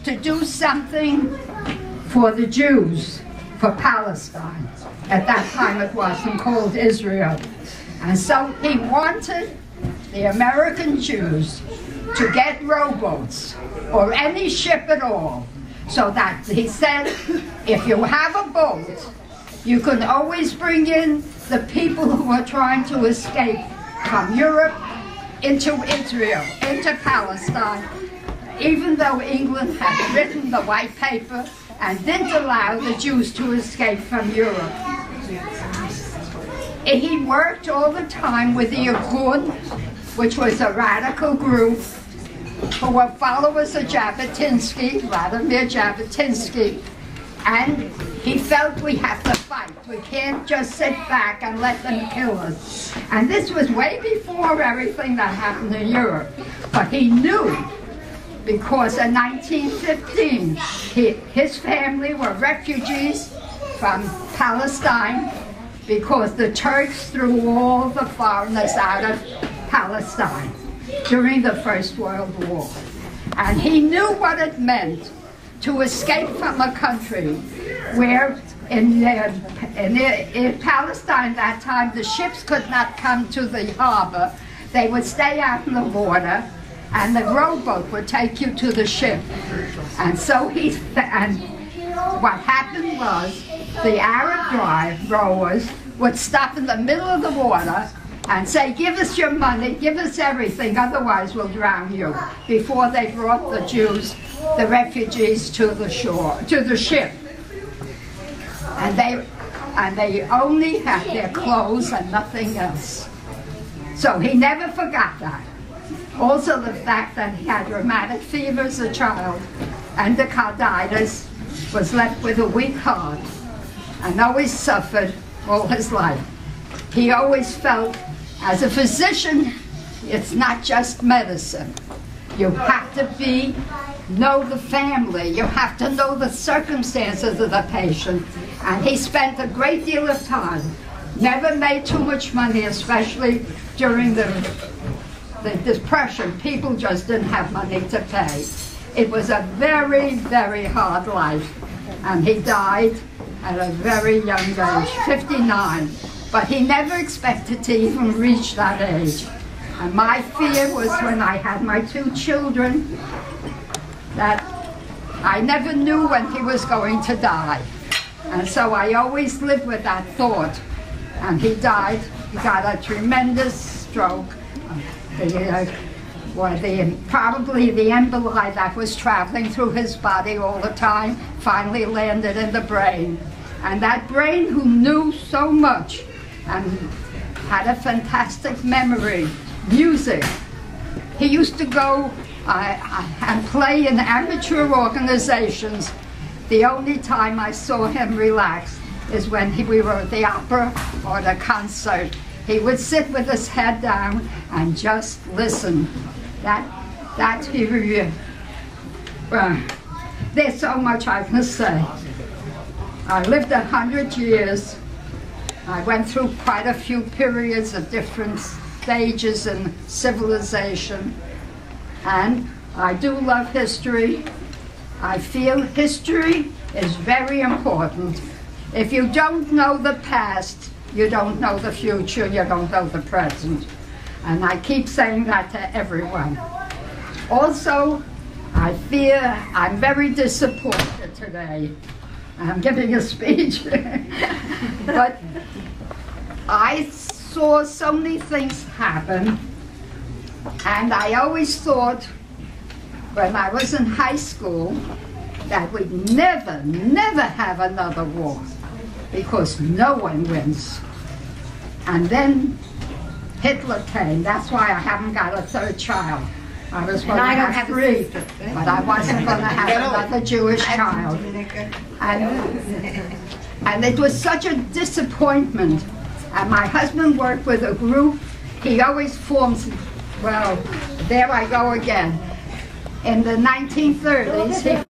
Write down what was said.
to do something for the Jews, for Palestine. At that time it wasn't called Israel. And so he wanted the American Jews to get rowboats or any ship at all, so that he said, if you have a boat, you can always bring in the people who are trying to escape from Europe into Israel, into Palestine, even though England had written the white paper and didn't allow the Jews to escape from Europe. He worked all the time with the Irgun, which was a radical group who were followers of Jabotinsky, Vladimir Jabotinsky, and he felt we have to fight. We can't just sit back and let them kill us. And this was way before everything that happened in Europe. But he knew, because in 1915, his family were refugees from Palestine because the Turks threw all the foreigners out of Palestine during the First World War. And he knew what it meant to escape from a country where in Palestine that time the ships could not come to the harbor. They would stay out in the water and the rowboat would take you to the ship. And so what happened was the Arab rowers would stop in the middle of the water and say, give us your money, give us everything, otherwise we'll drown you, before they brought the Jews, the refugees, to the shore, to the ship. And they only had their clothes and nothing else. So he never forgot that. Also the fact that he had rheumatic fever as a child, endocarditis, was left with a weak heart, and always suffered all his life. He always felt, as a physician, it's not just medicine. You have to know the family. You have to know the circumstances of the patient. And he spent a great deal of time. Never made too much money, especially during the Depression. People just didn't have money to pay. It was a very, very hard life. And he died at a very young age, 59. But he never expected to even reach that age. And my fear was when I had my 2 children that I never knew when he was going to die. And so I always lived with that thought. And he died. He got a tremendous stroke. Probably the emboli that was traveling through his body all the time finally landed in the brain. And that brain, who knew so much and had a fantastic memory, music. He used to go and play in amateur organizations. The only time I saw him relax is when we were at the opera or the concert. He would sit with his head down and just listen. There's so much I can say. I lived 100 years. I went through quite a few periods of different stages in civilization. And I do love history. I feel history is very important. If you don't know the past, you don't know the future, you don't know the present. And I keep saying that to everyone. Also, I fear I'm very disappointed today. I'm giving a speech. But I saw so many things happen, and I always thought when I was in high school that we'd never, never have another war, because no one wins. And then Hitler came. That's why I haven't got a 3rd child. I was going to have 3, but I wasn't going to have another Jewish child. And it was such a disappointment. And my husband worked with a group. He always forms, well, there I go again. In the 1930s, he